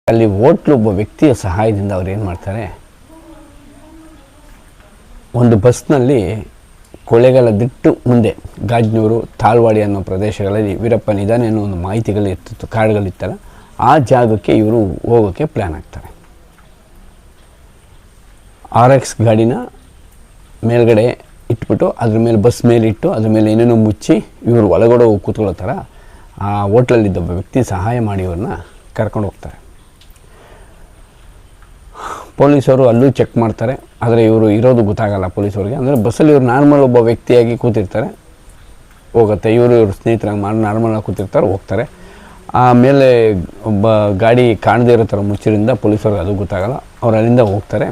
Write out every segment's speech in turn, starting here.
ಅಲ್ಲಿ ಹೋಟ್ಲು ಒಬ್ಬ ವ್ಯಕ್ತಿಯ ಸಹಾಯದಿಂದ ಅವ್ರು ಏನು ಮಾಡ್ತಾರೆ, ಒಂದು ಬಸ್ನಲ್ಲಿ ಕೊಳ್ಳೇಗಾಲದಿಟ್ಟು ಮುಂದೆ ಗಾಜನೂರು ತಾಳ್ವಾಡಿ ಅನ್ನೋ ಪ್ರದೇಶಗಳಲ್ಲಿ ವೀರಪ್ಪನಿದ್ದಾನೆ ಅನ್ನೋ ಒಂದು ಮಾಹಿತಿಗಳಿರ್ತಿತ್ತು, ಕಾರ್ಡ್ಗಳಿತ್ತಲ್ಲ, ಆ ಜಾಗಕ್ಕೆ ಇವರು ಹೋಗೋಕ್ಕೆ ಪ್ಲ್ಯಾನ್ ಆಗ್ತಾರೆ. RX ಗಾಡಿನ ಮೇಲ್ಗಡೆ ಇಟ್ಬಿಟ್ಟು ಅದ್ರ ಮೇಲೆ ಬಸ್ ಮೇಲೆ ಇಟ್ಟು ಅದ್ರ ಮೇಲೆ ಏನೇನೋ ಮುಚ್ಚಿ ಇವರು ಒಳಗಡೆ ಹೋಗಿ ಕೂತ್ಕೊಳ್ಳೋ ಥರ ಆ ಹೋಟ್ಲಲ್ಲಿದ್ದ ಒಬ್ಬ ವ್ಯಕ್ತಿ ಸಹಾಯ ಮಾಡಿ ಇವ್ರನ್ನ ಕರ್ಕೊಂಡು ಹೋಗ್ತಾರೆ. ಪೊಲೀಸರು ಅಲ್ಲೂ ಚೆಕ್ ಮಾಡ್ತಾರೆ, ಆದರೆ ಇವರು ಇರೋದು ಗೊತ್ತಾಗಲ್ಲ ಪೊಲೀಸವ್ರಿಗೆ. ಅಂದರೆ ಬಸ್ಸಲ್ಲಿ ಇವರು ನಾರ್ಮಲ್ ಒಬ್ಬ ವ್ಯಕ್ತಿಯಾಗಿ ಕೂತಿರ್ತಾರೆ, ಹೋಗುತ್ತೆ. ಇವರು ಸ್ನೇಹಿತರಾಗಿ ನಾರ್ಮಲಾಗಿ ಕೂತಿರ್ತಾರೆ, ಹೋಗ್ತಾರೆ. ಆಮೇಲೆ ಒಬ್ಬ ಗಾಡಿ ಕಾಣದೇ ಇರೋ ಥರ ಮುಚ್ಚಿರಿಂದ ಪೊಲೀಸವ್ರಿಗೆ ಅದು ಗೊತ್ತಾಗಲ್ಲ. ಅವ್ರು ಅಲ್ಲಿಂದ ಹೋಗ್ತಾರೆ.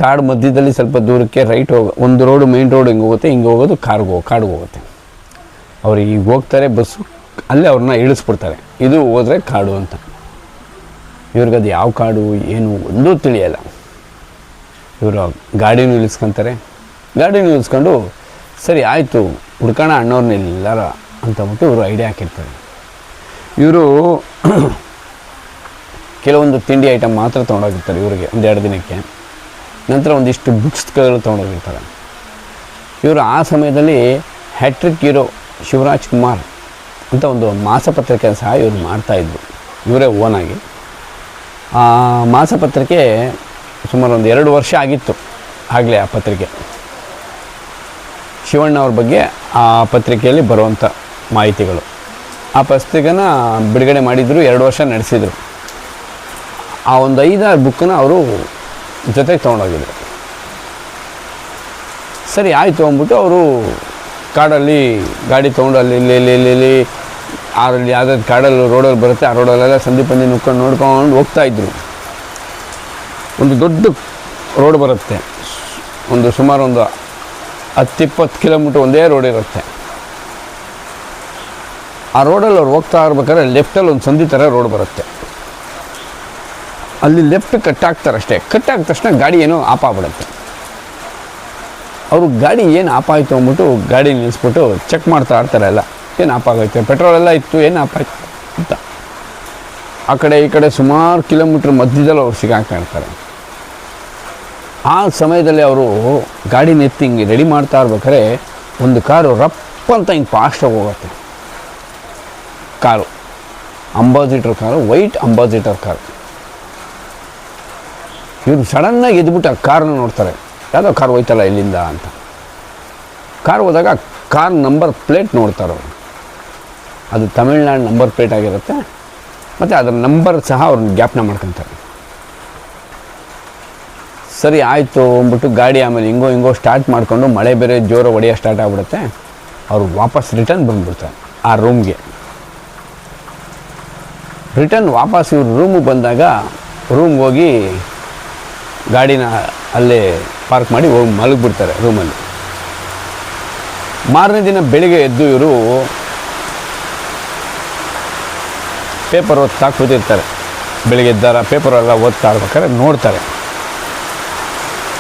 ಕಾಡು ಮಧ್ಯದಲ್ಲಿ ಸ್ವಲ್ಪ ದೂರಕ್ಕೆ ರೈಟ್ ಒಂದು ರೋಡು, ಮೇನ್ ರೋಡ್ ಹಿಂಗೆ ಹೋಗುತ್ತೆ, ಹಿಂಗೆ ಹೋಗೋದು ಕಾಡಿಗೆ ಹೋಗುತ್ತೆ. ಅವ್ರು ಈಗ ಹೋಗ್ತಾರೆ ಬಸ್ಸು, ಅಲ್ಲೇ ಅವ್ರನ್ನ ಇಳಿಸ್ಬಿಡ್ತಾರೆ. ಇದು ಹೋದರೆ ಕಾಡು ಅಂತ. ಇವ್ರಿಗದು ಯಾವ ಕಾಡು ಏನು ಒಂದೂ ತಿಳಿಯಲ್ಲ. ಇವರು ಗಾಡಿನೂ ಇಳಿಸ್ಕೊತಾರೆ. ಗಾಡಿನೂ ಇಳಿಸ್ಕೊಂಡು ಸರಿ ಆಯಿತು ಹುಡ್ಕೋಣ ಅಣ್ಣವ್ರನ್ನ ಎಲ್ಲಾರ ಅಂತಬಿಟ್ಟು ಇವರು ಐಡಿಯಾ ಹಾಕಿರ್ತಾರೆ. ಇವರು ಕೆಲವೊಂದು ತಿಂಡಿ ಐಟಮ್ ಮಾತ್ರ ತೊಗೊಂಡೋಗಿರ್ತಾರೆ ಇವರಿಗೆ ಒಂದೆರಡು ದಿನಕ್ಕೆ. ನಂತರ ಒಂದಿಷ್ಟು ಬುಕ್ಸ್ಗಳು ತೊಗೊಂಡೋಗಿರ್ತಾರೆ. ಇವರು ಆ ಸಮಯದಲ್ಲಿ ಹ್ಯಾಟ್ರಿಕ್ ಹೀರೋ ಶಿವರಾಜ್ ಕುಮಾರ್ ಅಂತ ಒಂದು ಮಾಸಪತ್ರಿಕೆ ಸಹ ಇವರು ಮಾಡ್ತಾಯಿದ್ರು, ಇವರೇ ಓನಾಗಿ. ಆ ಮಾಸಪತ್ರಿಕೆ ಸುಮಾರು ಒಂದು 2 ವರ್ಷ ಆಗಿತ್ತು ಆಗಲೇ ಆ ಪತ್ರಿಕೆ. ಶಿವಣ್ಣ ಅವ್ರ ಬಗ್ಗೆ ಆ ಪತ್ರಿಕೆಯಲ್ಲಿ ಬರುವಂಥ ಮಾಹಿತಿಗಳು. ಆ ಪತ್ರಿಕೆನ ಬಿಡುಗಡೆ ಮಾಡಿದರು, 2 ವರ್ಷ ನಡೆಸಿದರು. ಆ ಒಂದು 5-6 ಬುಕ್ಕನ್ನ ಅವರು ಜೊತೆಗೆ ತೊಗೊಂಡೋಗಿದ್ರು. ಸರಿ ಆಯಿತು ಅಂದ್ಬಿಟ್ಟು ಅವರು ಕಾಡಲ್ಲಿ ಗಾಡಿ ತೊಗೊಂಡು ಅಲ್ಲಿ ಅದರಲ್ಲಿ ಯಾವುದಾದ್ರು ಕಾಡಲ್ಲಿ ರೋಡಲ್ಲಿ ಬರುತ್ತೆ, ಆ ರೋಡಲ್ಲೆಲ್ಲ ಸಂಧಿ ಪಂದಿ ನೋಡ್ಕೊಂಡು ಹೋಗ್ತಾಯಿದ್ರು. ಒಂದು ದೊಡ್ಡ ರೋಡ್ ಬರುತ್ತೆ, ಸುಮಾರು ಒಂದು 10-20 ಕಿಲೋಮೀಟ್ರ್ ಒಂದೇ ರೋಡ್ ಇರುತ್ತೆ. ಆ ರೋಡಲ್ಲಿ ಅವ್ರು ಹೋಗ್ತಾ ಇರ್ಬೇಕಾದ್ರೆ ಲೆಫ್ಟಲ್ಲಿ ಒಂದು ಸಂಧಿ ಥರ ರೋಡ್ ಬರುತ್ತೆ. ಅಲ್ಲಿ ಲೆಫ್ಟ್ ಕಟ್ ಆಗ್ತಾರೆ ಅಷ್ಟೇ. ಕಟ್ ಆಗಿದ ತಕ್ಷಣ ಗಾಡಿ ಏನೋ ಆಫ್ ಆಗ್ಬಿಡುತ್ತೆ. ಅವರು ಗಾಡಿ ಏನು ಆಫ್ ಆಯಿತು ಅಂದ್ಬಿಟ್ಟು ಗಾಡಿ ನಿಲ್ಲಿಸ್ಬಿಟ್ಟು ಚೆಕ್ ಮಾಡ್ತಾ ಇರ್ತಾರೆ. ಎಲ್ಲ ಏನು ಆಫ್ ಆಗೈತೆ, ಪೆಟ್ರೋಲೆಲ್ಲ ಇತ್ತು, ಏನು ಆಫ್ ಆಯ್ತು ಅಂತ. ಆ ಕಡೆ ಈ ಕಡೆ ಸುಮಾರು ಕಿಲೋಮೀಟ್ರ್ ಮಧ್ಯದಲ್ಲಿ ಅವ್ರು ಸಿಗಾಕ್ತಾಯಿರ್ತಾರೆ. ಆ ಸಮಯದಲ್ಲಿ ಅವರು ಗಾಡಿನ ಎತ್ತಿ ಹಿಂಗೆ ರೆಡಿ ಮಾಡ್ತಾ ಇರ್ಬೇಕಾದ್ರೆ ಒಂದು ಕಾರು ರಪ್ಪ ಅಂತ ಹಿಂಗೆ ಫಾಸ್ಟಾಗಿ ಹೋಗುತ್ತೆ. Car ambassador car, white ambassador car. ಇವರು ಸಡನ್ನಾಗಿ ಎದ್ಬಿಟ್ಟು ಆ ಕಾರನ್ನ ನೋಡ್ತಾರೆ, ಯಾವುದೋ ಕಾರ್ ಹೋಯ್ತಲ್ಲ ಇಲ್ಲಿಂದ ಅಂತ. ಕಾರ್ ಹೋದಾಗ ಕಾರ್ ನಂಬರ್ ಪ್ಲೇಟ್ ನೋಡ್ತಾರೆ ಅವರು. ಅದು ತಮಿಳ್ನಾಡು ನಂಬರ್ ಪ್ಲೇಟ್ ಆಗಿರುತ್ತೆ. ಮತ್ತು ಅದರ ನಂಬರ್ ಸಹ ಅವ್ರನ್ನ ಜ್ಞಾಪನ ಮಾಡ್ಕೊತಾರೆ. ಸರಿ ಆಯಿತು ಅಂದ್ಬಿಟ್ಟು ಗಾಡಿ ಆಮೇಲೆ ಹಿಂಗೋ ಸ್ಟಾರ್ಟ್ ಮಾಡಿಕೊಂಡು ಮಳೆ ಬೇರೆ ಜೋರು ಹೊಡೆಯೋ ಸ್ಟಾರ್ಟ್ ಆಗಿಬಿಡುತ್ತೆ. ಅವರು ವಾಪಸ್ ರಿಟರ್ನ್ ಬಂದುಬಿಡ್ತಾರೆ ಆ ರೂಮ್ಗೆ. ವಾಪಸ್ ಇವ್ರು ರೂಮಿಗೆ ಬಂದಾಗ ರೂಮ್ಗೆ ಹೋಗಿ ಗಾಡಿನ ಅಲ್ಲೇ ಪಾರ್ಕ್ ಮಾಡಿ ಹೋಗಿ ಮಲಗಿಬಿಡ್ತಾರೆ ರೂಮಲ್ಲಿ. ಮಾರನೇ ದಿನ ಬೆಳಿಗ್ಗೆ ಎದ್ದು ಇವರು ಪೇಪರ್ ಓದ್ತಾ ಕೂತಿರ್ತಾರೆ. ಬೆಳಿಗ್ಗೆ ಎದ್ದಾರ ಪೇಪರೆಲ್ಲ ಓದ್ತಾ ಇರ್ಬೇಕಾದ್ರೆ ನೋಡ್ತಾರೆ,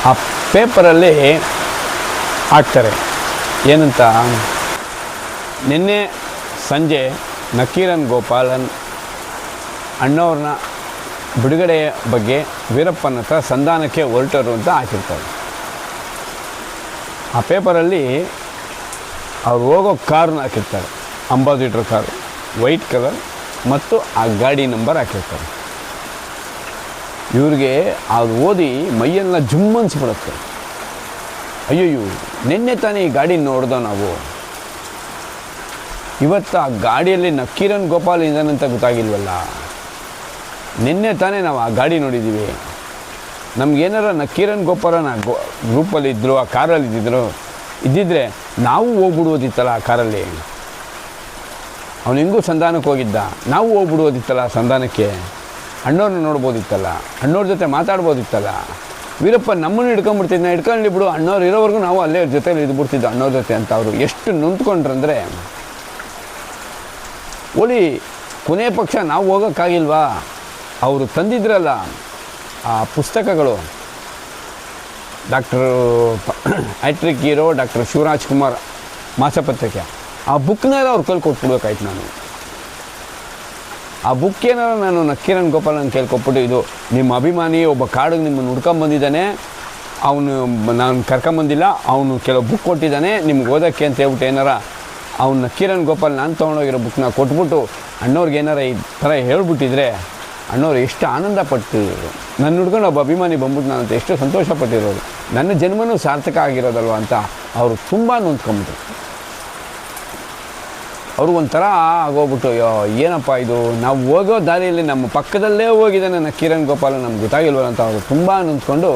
ಆ ಪೇಪರಲ್ಲಿ ಹಾಕ್ತಾರೆ ಏನಂತ, ನಿನ್ನೆ ಸಂಜೆ ನಕೀರನ್ ಗೋಪಾಲನ್ ಅಣ್ಣವ್ರನ್ನ ಬಿಡುಗಡೆಯ ಬಗ್ಗೆ ವೀರಪ್ಪನ ಹತ್ರ ಸಂಧಾನಕ್ಕೆ ಹೊರಟರು ಅಂತ ಹಾಕಿರ್ತಾರೆ. ಆ ಪೇಪರಲ್ಲಿ ಅವ್ರು ಹೋಗೋ ಕಾರನ್ನ ಹಾಕಿರ್ತಾರೆ, ಅಂಬಾಸಿಡರ್ ಕಾರು, ವೈಟ್ ಕಲರ್, ಮತ್ತು ಆ ಗಾಡಿ ನಂಬರ್ ಹಾಕಿರ್ತಾರೆ. ಇವ್ರಿಗೆ ಅದು ಓದಿ ಮೈಯೆಲ್ಲ ಜುಮ್ ಅನ್ಸ್ಬಿಡುತ್ತೆ. ಅಯ್ಯಯ್ಯೋ, ನಿನ್ನೆ ತಾನೇ ಈ ಗಾಡಿ ನೋಡ್ದೋ ನಾವು, ಇವತ್ತು ಆ ಗಾಡಿಯಲ್ಲಿ ನಕೀರನ್ ಗೋಪಾಲ್ ಇದ್ದಾನಂತ ಗೊತ್ತಾಗಿಲ್ವಲ್ಲ. ನಿನ್ನೆ ತಾನೇ ನಾವು ಆ ಗಾಡಿ ನೋಡಿದ್ದೀವಿ. ನಮಗೇನಾರ ನಕೀರನ್ ಗೋಪಾಲನ ಗ್ರೂಪಲ್ಲಿ ಇದ್ದರು, ಆ ಕಾರಲ್ಲಿ ಇದ್ದಿದ್ರೆ ನಾವು ಹೋಗ್ಬಿಡ್ಬೋದಿತ್ತಲ್ಲ ಆ ಕಾರಲ್ಲಿ. ಅವನು ಹೆಂಗೂ ಸಂಧಾನಕ್ಕೆ ಹೋಗಿದ್ದ, ನಾವು ಹೋಗ್ಬಿಡ್ಬೋದಿತ್ತಲ್ಲ ಸಂಧಾನಕ್ಕೆ. ಅಣ್ಣವ್ರನ್ನ ನೋಡ್ಬೋದಿತ್ತಲ್ಲ, ಅಣ್ಣವ್ರ ಜೊತೆ ಮಾತಾಡ್ಬೋದಿತ್ತಲ್ಲ. ವೀರಪ್ಪ ನಮ್ಮನ್ನು ಹಿಡ್ಕೊಂಡ್ಬಿಡ್ತಿದ್ದ, ಬಿಡು, ಅಣ್ಣವ್ರು ಇರೋವರೆಗೂ ನಾವು ಅಲ್ಲೇ ಜೊತೆಲಿ ಇದ್ಬಿಡ್ತಿದ್ದು ಅಣ್ಣವ್ರ ಜೊತೆ ಅಂತ ಅವರು ಎಷ್ಟು ನೊಂದ್ಕೊಂಡ್ರಂದರೆ, ಓಲಿ ಕೊನೆಯ ಪಕ್ಷ ನಾವು ಹೋಗೋಕ್ಕಾಗಿಲ್ವಾ. ಅವರು ತಂದಿದ್ರಲ್ಲ ಆ ಪುಸ್ತಕಗಳು, hattrick hero doctor Shivaraj Kumar ಮಾಸಪತ್ರಿಕೆ, ಆ ಬುಕ್ನೆಲ್ಲ ಅವ್ರ ಕೈಲಿ ಕೊಟ್ಬಿಡ್ಬೇಕಾಯ್ತು ನಾನು. ಆ ಬುಕ್ ಏನಾರು ನಾನು ನಕ್ಕೀರನ್ ಗೋಪಾಲನ್ ಕೇಳ್ಕೊಟ್ಬಿಟ್ಟು ಇದು ನಿಮ್ಮ ಅಭಿಮಾನಿ ಒಬ್ಬ ಕಾಡಿಗೆ ನಿಮ್ಮನ್ನು ಹುಡ್ಕೊಂಬಂದಿದ್ದಾನೆ, ಅವನು ನಾನು ಕರ್ಕೊಂಬಂದಿಲ್ಲ, ಅವನು ಕೆಲವು ಬುಕ್ ಕೊಟ್ಟಿದ್ದಾನೆ ನಿಮ್ಗೆ ಓದೋಕ್ಕೆ ಅಂತ ಹೇಳ್ಬಿಟ್ಟು ಏನಾರ ಅವ್ನು ನಕ್ಕೀರನ್ ಗೋಪಾಲ್ ನಾನು ತೊಗೊಂಡೋಗಿರೋ ಬುಕ್ನ ಕೊಟ್ಬಿಟ್ಟು ಅಣ್ಣವ್ರಿಗೆ ಏನಾರ ಈ ಥರ ಹೇಳ್ಬಿಟ್ಟಿದ್ರೆ ಅಣ್ಣವ್ರು ಎಷ್ಟು ಆನಂದ ಪಟ್ಟಿರೋರು. ನನ್ನ ಹುಡ್ಕೊಂಡು ಒಬ್ಬ ಅಭಿಮಾನಿ ಬಂದ್ಬಿಟ್ಟು ನಾನು ಅಂತ ಎಷ್ಟು ಸಂತೋಷಪಟ್ಟಿರೋರು, ನನ್ನ ಜನ್ಮನೂ ಸಾರ್ಥಕ ಆಗಿರೋದಲ್ವ ಅಂತ ಅವರು ತುಂಬ ನೊಂದ್ಕೊಂಬಿಟ್ರು. ಅವ್ರಿಗೊಂಥರ ಆಗೋಗ್ಬಿಟ್ಟು ಏನಪ್ಪ ಇದು, ನಾವು ಹೋಗೋ ದಾರಿಯಲ್ಲಿ ನಮ್ಮ ಪಕ್ಕದಲ್ಲೇ ಹೋಗಿದ್ದಾನೆ ನಕ್ಕೀರನ್ ಗೋಪಾಲ, ನಮ್ಗೆ ಗೊತ್ತಾಗಿಲ್ವಲ್ಲ ಅಂತ ಅವರು ತುಂಬ ನೊಂದ್ಕೊಂಡು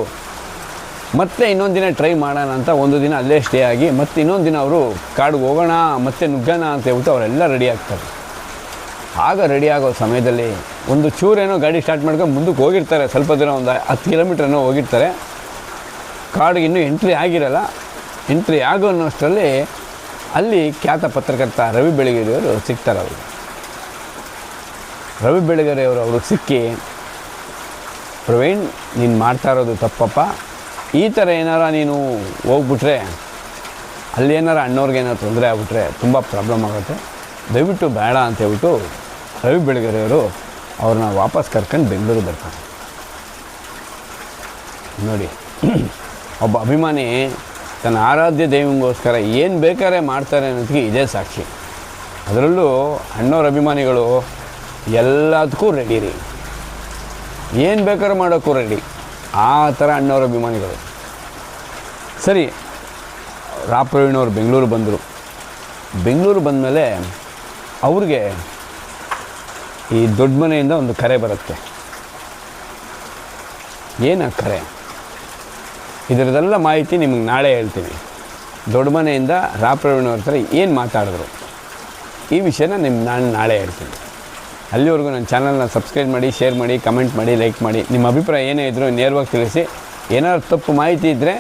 ಮತ್ತೆ ಇನ್ನೊಂದು ದಿನ ಟ್ರೈ ಮಾಡೋಣ ಅಂತ ಒಂದು ದಿನ ಅಲ್ಲೇ ಸ್ಟೇ ಆಗಿ ಮತ್ತೆ ಇನ್ನೊಂದು ದಿನ ಅವರು ಕಾಡಿಗೆ ಹೋಗೋಣ ಮತ್ತೆ ನುಗ್ಗೋಣ ಅಂತ ಹೇಳ್ಬಿಟ್ಟು ಅವರೆಲ್ಲ ರೆಡಿ ಆಗ್ತಾರೆ. ಆಗ ರೆಡಿ ಆಗೋ ಸಮಯದಲ್ಲಿ ಒಂದು ಚೂರೇನೋ ಗಾಡಿ ಸ್ಟಾರ್ಟ್ ಮಾಡ್ಕೊಂಡು ಮುಂದಕ್ಕೆ ಹೋಗಿರ್ತಾರೆ, ಸ್ವಲ್ಪ ದೂರ ಒಂದು 10 ಕಿಲೋಮೀಟ್ರನೋ ಹೋಗಿರ್ತಾರೆ. ಕಾಡಿಗೆ ಇನ್ನೂ ಎಂಟ್ರಿ ಆಗಿರಲ್ಲ. ಎಂಟ್ರಿ ಆಗೋ ಅನ್ನೋಷ್ಟರಲ್ಲಿ ಅಲ್ಲಿ ಖ್ಯಾತ ಪತ್ರಕರ್ತ ರವಿ ಬೆಳಗೆರೆಯವರು ಸಿಗ್ತಾರೆ. ಅವರು ರವಿ ಬೆಳಗೆರೆಯವರು ಅವ್ರಿಗೆ ಸಿಕ್ಕಿ, ಪ್ರವೀಣ್ ನೀನು ಮಾಡ್ತಾ ಇರೋದು ತಪ್ಪಪ್ಪ, ಈ ಥರ ಏನಾರ ನೀನು ಹೋಗ್ಬಿಟ್ರೆ ಅಲ್ಲಿ ಏನಾರ ಅಣ್ಣವ್ರಿಗೆ ಏನಾರು ತೊಂದರೆ ಆಗ್ಬಿಟ್ರೆ ತುಂಬ ಪ್ರಾಬ್ಲಮ್ ಆಗುತ್ತೆ, ದಯವಿಟ್ಟು ಬೇಡ ಅಂತ ಹೇಳ್ಬಿಟ್ಟು ರವಿ ಬೆಳಗೆರೆಯವರು ಅವ್ರನ್ನ ವಾಪಸ್ ಕರ್ಕೊಂಡು ಬೆಂಗಳೂರಿಗೆ ಬರ್ತಾರೆ. ನೋಡಿ, ಒಬ್ಬ ಅಭಿಮಾನಿ ತನ್ನ ಆರಾಧ್ಯ ದೇವಿಗೋಸ್ಕರ ಏನು ಬೇಕಾದ್ರೆ ಮಾಡ್ತಾರೆ ಅನ್ನೋದಕ್ಕೆ ಇದೇ ಸಾಕ್ಷಿ. ಅದರಲ್ಲೂ ಅಣ್ಣವ್ರ ಅಭಿಮಾನಿಗಳು ಎಲ್ಲದಕ್ಕೂ ರೆಡಿ ರೀ, ಏನು ಬೇಕಾದ್ರೂ ಮಾಡೋಕ್ಕೂ ರೆಡಿ, ಆ ಥರ ಅಣ್ಣವ್ರ ಅಭಿಮಾನಿಗಳು. ಸರಿ, ಪ್ರವೀಣ್ ಬೆಂಗಳೂರು ಬಂದರು. ಬೆಂಗಳೂರು ಬಂದಮೇಲೆ ಅವ್ರಿಗೆ ಈ ದೊಡ್ಡ ಮನೆಯಿಂದ ಒಂದು ಕರೆ ಬರುತ್ತೆ. ಏನು ಕರೆ, ಇದರದೆಲ್ಲ ಮಾಹಿತಿ ನಿಮಗೆ ನಾಳೆ ಹೇಳ್ತೀನಿ. ದೊಡ್ಡ ಮನೆಯಿಂದ ಪ್ರವೀಣ್ ಅವ್ರ ಹತ್ರ ಏನು ಮಾತಾಡಿದ್ರು ಈ ವಿಷಯನ ನಾನು ನಾಳೆ ಹೇಳ್ತೀನಿ. ಅಲ್ಲಿವರೆಗೂ ನನ್ನ ಚಾನಲ್ನ ಸಬ್ಸ್ಕ್ರೈಬ್ ಮಾಡಿ, ಶೇರ್ ಮಾಡಿ, ಕಮೆಂಟ್ ಮಾಡಿ, ಲೈಕ್ ಮಾಡಿ. ನಿಮ್ಮ ಅಭಿಪ್ರಾಯ ಏನೇ ಇದ್ದರೂ ನೇರವಾಗಿ ತಿಳಿಸಿ. ಏನಾದ್ರು ತಪ್ಪು ಮಾಹಿತಿ ಇದ್ದರೆ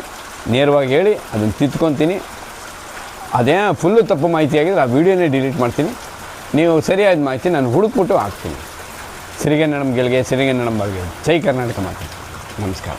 ನೇರವಾಗಿ ಹೇಳಿ, ಅದನ್ನು ತಿದ್ಕೊತೀನಿ. ಅದೇ ಫುಲ್ಲು ತಪ್ಪು ಮಾಹಿತಿ ಆಗಿದ್ರೆ ಆ ವಿಡಿಯೋನೇ ಡಿಲೀಟ್ ಮಾಡ್ತೀನಿ. ನೀವು ಸರಿಯಾದ ಮಾಹಿತಿ ನಾನು ಹುಡುಕ್ಬಿಟ್ಟು ಹಾಕ್ತೀನಿ. ಸಿರಿಗೆನ್ನಡಂ ಗೆಲ್ಗೆ, ಸಿರಿಗೆನ್ನಡಂ ಬಗ್ಗೆ. ಜೈ ಕರ್ನಾಟಕ ಮಾತು. ನಮಸ್ಕಾರ.